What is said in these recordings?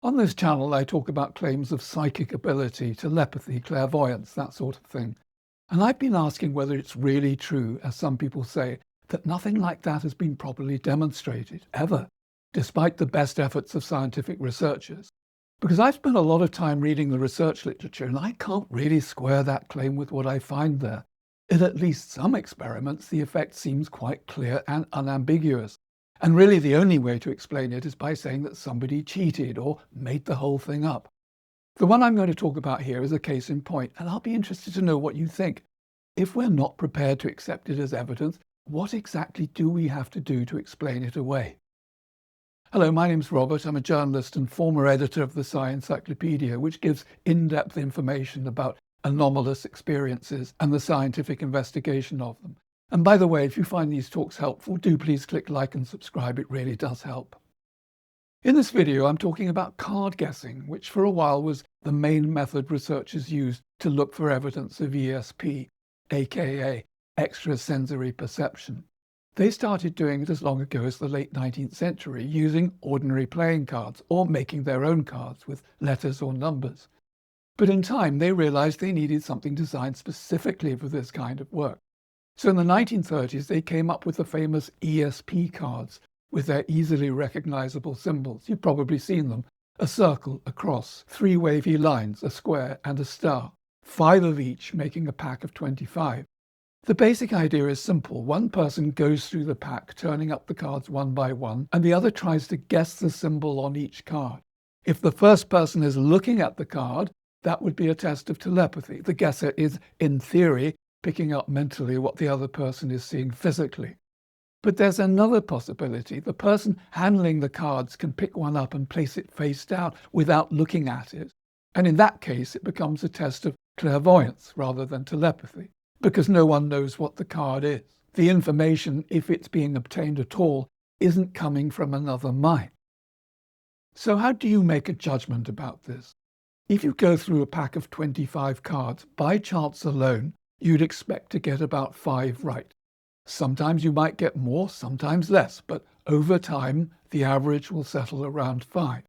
On this channel, I talk about claims of psychic ability, telepathy, clairvoyance, that sort of thing. And I've been asking whether it's really true, as some people say, that nothing like that has been properly demonstrated, ever, despite the best efforts of scientific researchers. Because I've spent a lot of time reading the research literature, and I can't really square that claim with what I find there. In at least some experiments, the effect seems quite clear and unambiguous. And really the only way to explain it is by saying that somebody cheated or made the whole thing up. The one I'm going to talk about here is a case in point, and I'll be interested to know what you think. If we're not prepared to accept it as evidence, what exactly do we have to do to explain it away? Hello, my name's Robert. I'm a journalist and former editor of the Psi Encyclopedia, which gives in-depth information about anomalous experiences and the scientific investigation of them. And by the way, if you find these talks helpful, do please click like and subscribe. It really does help. In this video, I'm talking about card guessing, which for a while was the main method researchers used to look for evidence of ESP, aka extrasensory perception. They started doing it as long ago as the late 19th century, using ordinary playing cards or making their own cards with letters or numbers. But in time, they realized they needed something designed specifically for this kind of work. So in the 1930s, they came up with the famous ESP cards with their easily recognizable symbols. You've probably seen them: a circle, a cross, three wavy lines, a square, and a star. 5 of each, making a pack of 25. The basic idea is simple. One person goes through the pack, turning up the cards one by one, and the other tries to guess the symbol on each card. If the first person is looking at the card, that would be a test of telepathy. The guesser is, in theory, picking up mentally what the other person is seeing physically. But there's another possibility. The person handling the cards can pick one up and place it face down without looking at it. And in that case, it becomes a test of clairvoyance rather than telepathy, because no one knows what the card is. The information, if it's being obtained at all, isn't coming from another mind. So how do you make a judgment about this? If you go through a pack of 25 cards, by chance alone, you'd expect to get about 5 right. Sometimes you might get more, sometimes less, but over time, the average will settle around 5.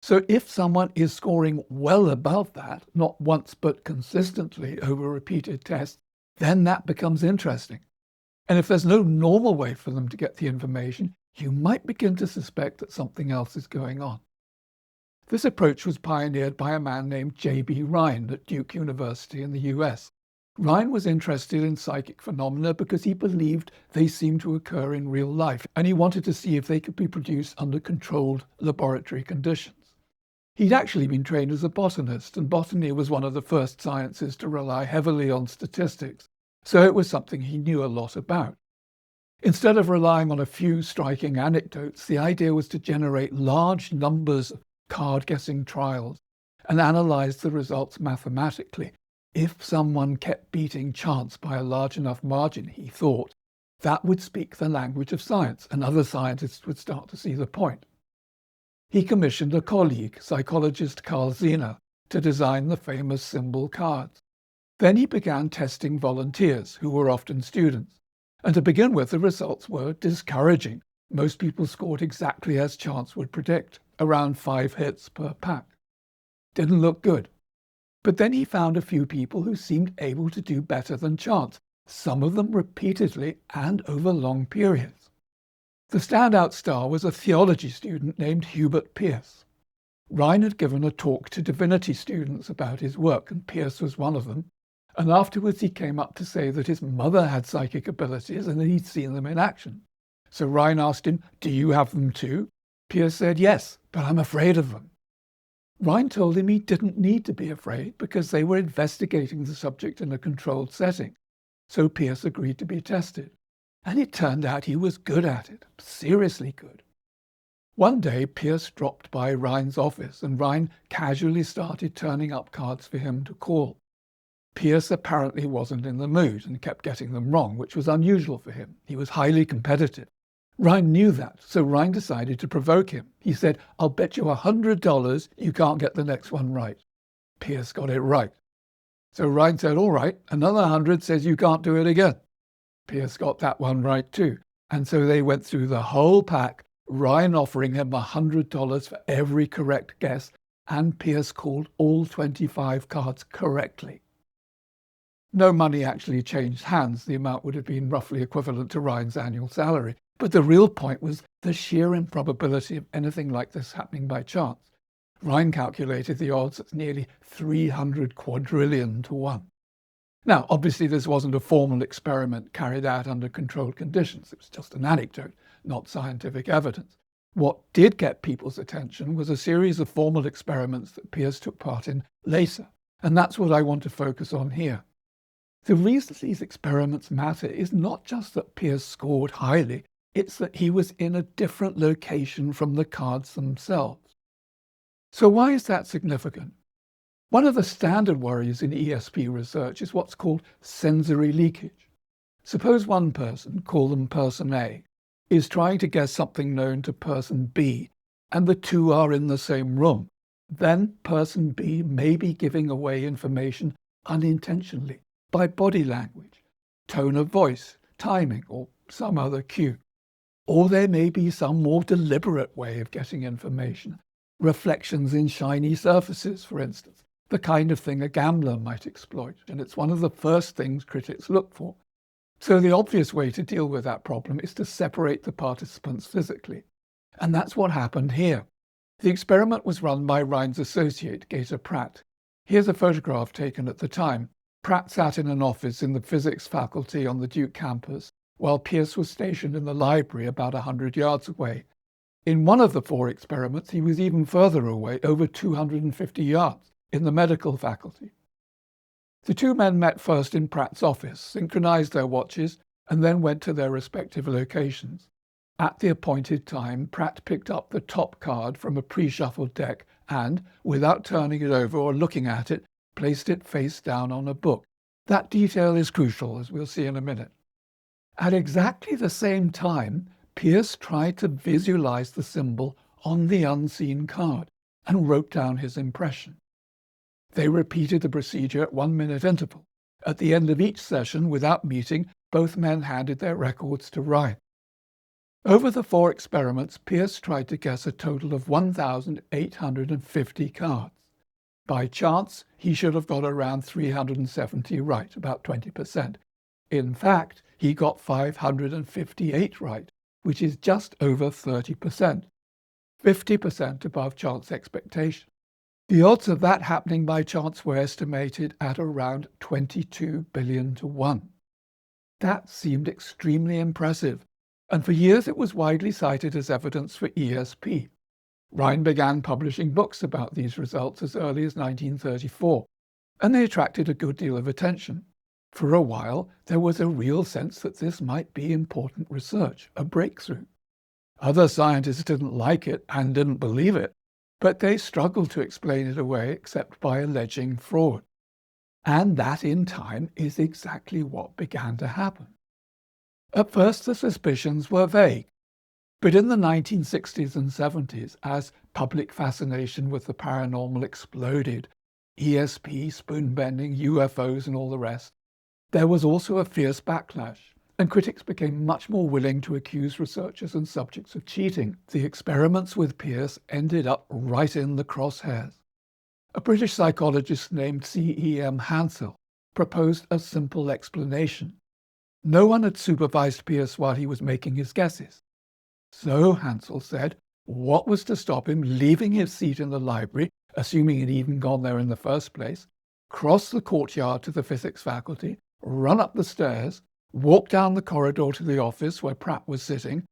So if someone is scoring well above that, not once but consistently over repeated tests, then that becomes interesting. And if there's no normal way for them to get the information, you might begin to suspect that something else is going on. This approach was pioneered by a man named J.B. Rhine at Duke University in the US. Rhine was interested in psychic phenomena because he believed they seemed to occur in real life, and he wanted to see if they could be produced under controlled laboratory conditions. He'd actually been trained as a botanist, and botany was one of the first sciences to rely heavily on statistics, so it was something he knew a lot about. Instead of relying on a few striking anecdotes, the idea was to generate large numbers of card-guessing trials and analyze the results mathematically. If someone kept beating chance by a large enough margin, he thought, that would speak the language of science, and other scientists would start to see the point. He commissioned a colleague, psychologist Carl Zener, to design the famous symbol cards. Then he began testing volunteers, who were often students. And to begin with, the results were discouraging. Most people scored exactly as chance would predict, around 5 hits per pack. Didn't look good. But then he found a few people who seemed able to do better than chance, some of them repeatedly and over long periods. The standout star was a theology student named Hubert Pearce. Rhine had given a talk to divinity students about his work, and Pearce was one of them. And afterwards he came up to say that his mother had psychic abilities and that he'd seen them in action. So Rhine asked him, "Do you have them too?" Pearce said, "Yes, but I'm afraid of them." Rhine told him he didn't need to be afraid because they were investigating the subject in a controlled setting. So Pearce agreed to be tested. And it turned out he was good at it, seriously good. One day, Pearce dropped by Rhine's office, and Rhine casually started turning up cards for him to call. Pearce apparently wasn't in the mood and kept getting them wrong, which was unusual for him. He was highly competitive. Rhine knew that, so Rhine decided to provoke him. He said, "I'll bet you $100 you can't get the next one right." Pearce got it right. So Rhine said, "All right, another 100 says you can't do it again." Pearce got that one right too. And so they went through the whole pack Rhine offering him $100 for every correct guess, and Pearce called all 25 cards correctly. No money actually changed hands. The amount would have been roughly equivalent to Rhine's annual salary. But the real point was the sheer improbability of anything like this happening by chance. Rhine calculated the odds at nearly 300 quadrillion to 1. Now, obviously, this wasn't a formal experiment carried out under controlled conditions. It was just an anecdote, not scientific evidence. What did get people's attention was a series of formal experiments that Pearce took part in later, and that's what I want to focus on here. The reason these experiments matter is not just that Pearce scored highly, it's that he was in a different location from the cards themselves. So why is that significant? One of the standard worries in ESP research is what's called sensory leakage. Suppose one person, call them person A, is trying to guess something known to person B, and the two are in the same room. Then person B may be giving away information unintentionally by body language, tone of voice, timing, or some other cue. Or there may be some more deliberate way of getting information, reflections in shiny surfaces, for instance, the kind of thing a gambler might exploit, and it's one of the first things critics look for. So the obvious way to deal with that problem is to separate the participants physically. And that's what happened here. The experiment was run by Rhine's associate, Gator Pratt. Here's a photograph taken at the time. Pratt sat in an office in the physics faculty on the Duke campus, while Pearce was stationed in the library about 100 yards away. In one of the 4 experiments, he was even further away, over 250 yards, in the medical faculty. The two men met first in Pratt's office, synchronized their watches, and then went to their respective locations. At the appointed time, Pratt picked up the top card from a pre-shuffled deck and, without turning it over or looking at it, placed it face down on a book. That detail is crucial, as we'll see in a minute. At exactly the same time, Pearce tried to visualize the symbol on the unseen card and wrote down his impression. They repeated the procedure at 1-minute interval. At the end of each session, without meeting, both men handed their records to Rhine. Over the 4 experiments, Pearce tried to guess a total of 1,850 cards. By chance, he should have got around 370 right, about 20%. In fact, he got 558 right, which is just over 30%, 50% above chance expectation. The odds of that happening by chance were estimated at around 22 billion to 1. That seemed extremely impressive, and for years it was widely cited as evidence for ESP. Rhine began publishing books about these results as early as 1934, and they attracted a good deal of attention. For a while, there was a real sense that this might be important research, a breakthrough. Other scientists didn't like it and didn't believe it, but they struggled to explain it away except by alleging fraud. And that, in time, is exactly what began to happen. At first, the suspicions were vague, but in the 1960s and 70s, as public fascination with the paranormal exploded, ESP, spoon-bending, UFOs, and all the rest, there was also a fierce backlash, and critics became much more willing to accuse researchers and subjects of cheating. The experiments with Pearce ended up right in the crosshairs. A British psychologist named C.E.M. Hansel proposed a simple explanation. No one had supervised Pearce while he was making his guesses. So, Hansel said, what was to stop him leaving his seat in the library, assuming he'd even gone there in the first place, cross the courtyard to the physics faculty, run up the stairs, walk down the corridor to the office where Pratt was sitting,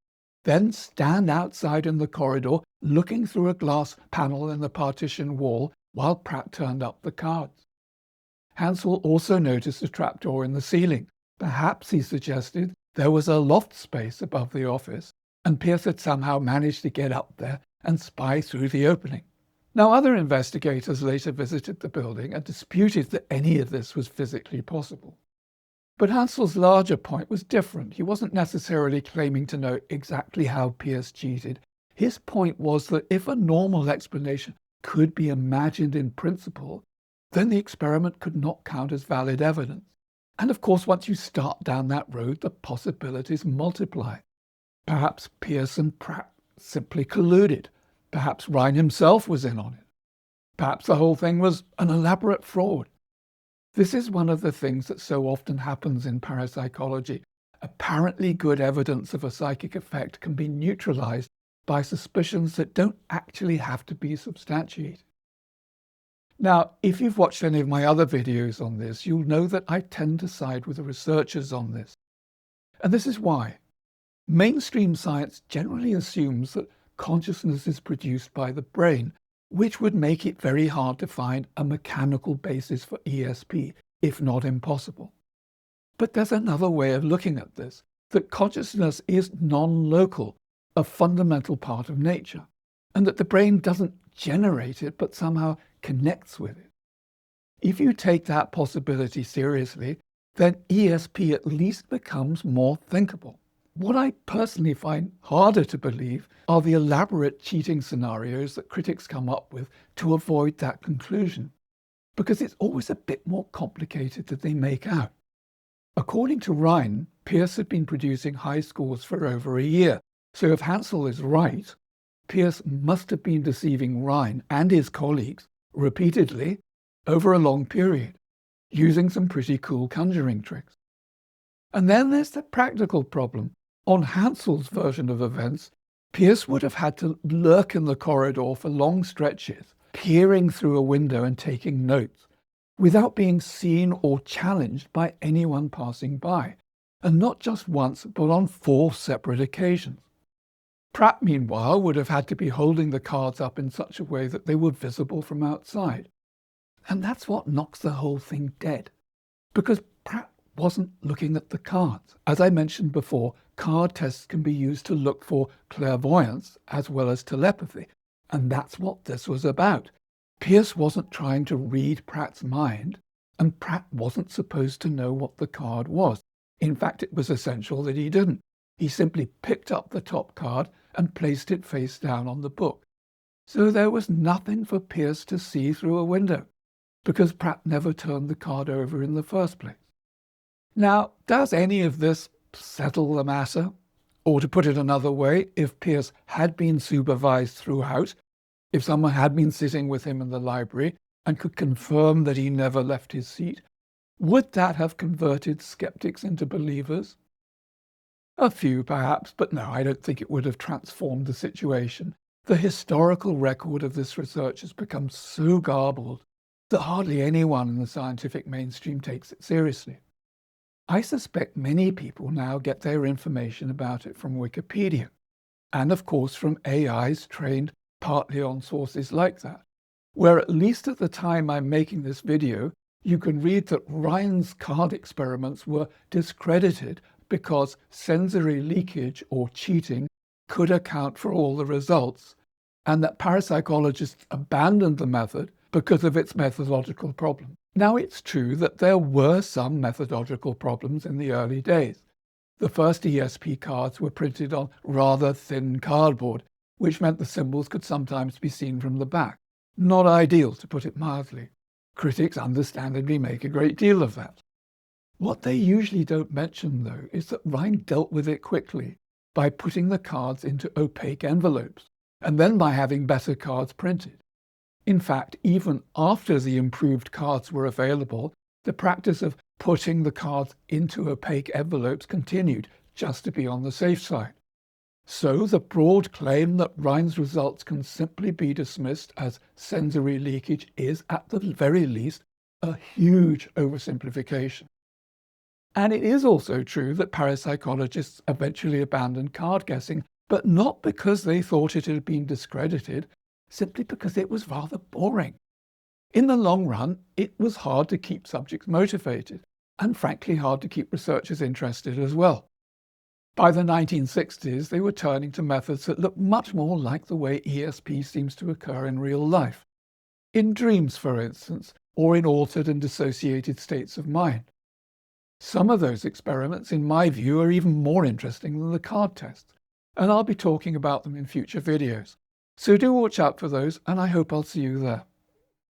then stand outside in the corridor looking through a glass panel in the partition wall while Pratt turned up the cards. Hansel also noticed a trapdoor in the ceiling. Perhaps, he suggested, there was a loft space above the office, and Pearce had somehow managed to get up there and spy through the opening. Now, other investigators later visited the building and disputed that any of this was physically possible. But Hansel's larger point was different. He wasn't necessarily claiming to know exactly how Pearce cheated. His point was that if a normal explanation could be imagined in principle, then the experiment could not count as valid evidence. And of course, once you start down that road, the possibilities multiply. Perhaps Pearce and Pratt simply colluded. Perhaps Rhine himself was in on it. Perhaps the whole thing was an elaborate fraud. This is one of the things that so often happens in parapsychology. Apparently good evidence of a psychic effect can be neutralized by suspicions that don't actually have to be substantiated. Now, if you've watched any of my other videos on this, you'll know that I tend to side with the researchers on this. And this is why. Mainstream science generally assumes that consciousness is produced by the brain, which would make it very hard to find a mechanical basis for ESP, if not impossible. But there's another way of looking at this, that consciousness is non-local, a fundamental part of nature, and that the brain doesn't generate it, but somehow connects with it. If you take that possibility seriously, then ESP at least becomes more thinkable. What I personally find harder to believe are the elaborate cheating scenarios that critics come up with to avoid that conclusion, because it's always a bit more complicated than they make out. According to Rhine, Pearce had been producing high scores for over a year, so if Hansel is right, Pearce must have been deceiving Rhine and his colleagues repeatedly over a long period, using some pretty cool conjuring tricks. And then there's the practical problem. On Hansel's version of events, Pearce would have had to lurk in the corridor for long stretches, peering through a window and taking notes, without being seen or challenged by anyone passing by, and not just once, but on 4 separate occasions. Pratt, meanwhile, would have had to be holding the cards up in such a way that they were visible from outside. And that's what knocks the whole thing dead, because Pratt wasn't looking at the cards. As I mentioned before, card tests can be used to look for clairvoyance as well as telepathy, and that's what this was about. Pearce wasn't trying to read Pratt's mind, and Pratt wasn't supposed to know what the card was. In fact, it was essential that he didn't. He simply picked up the top card and placed it face down on the book. So there was nothing for Pearce to see through a window, because Pratt never turned the card over in the first place. Now, does any of this settle the matter? Or to put it another way, if Pearce had been supervised throughout, if someone had been sitting with him in the library and could confirm that he never left his seat, would that have converted skeptics into believers? A few, perhaps, but no, I don't think it would have transformed the situation. The historical record of this research has become so garbled that hardly anyone in the scientific mainstream takes it seriously. I suspect many people now get their information about it from Wikipedia, and of course from AIs trained partly on sources like that, where at least at the time I'm making this video, you can read that Rhine's card experiments were discredited because sensory leakage or cheating could account for all the results, and that parapsychologists abandoned the method because of its methodological problem. Now, it's true that there were some methodological problems in the early days. The first ESP cards were printed on rather thin cardboard, which meant the symbols could sometimes be seen from the back. Not ideal, to put it mildly. Critics understandably make a great deal of that. What they usually don't mention, though, is that Rhine dealt with it quickly by putting the cards into opaque envelopes, and then by having better cards printed. In fact, even after the improved cards were available, the practice of putting the cards into opaque envelopes continued, just to be on the safe side. So the broad claim that Rhine's results can simply be dismissed as sensory leakage is, at the very least, a huge oversimplification. And it is also true that parapsychologists eventually abandoned card guessing, but not because they thought it had been discredited, simply because it was rather boring. In the long run, it was hard to keep subjects motivated, and frankly hard to keep researchers interested as well. By the 1960s, they were turning to methods that looked much more like the way ESP seems to occur in real life. In dreams, for instance, or in altered and dissociated states of mind. Some of those experiments, in my view, are even more interesting than the card tests, and I'll be talking about them in future videos. So do watch out for those, and I hope I'll see you there.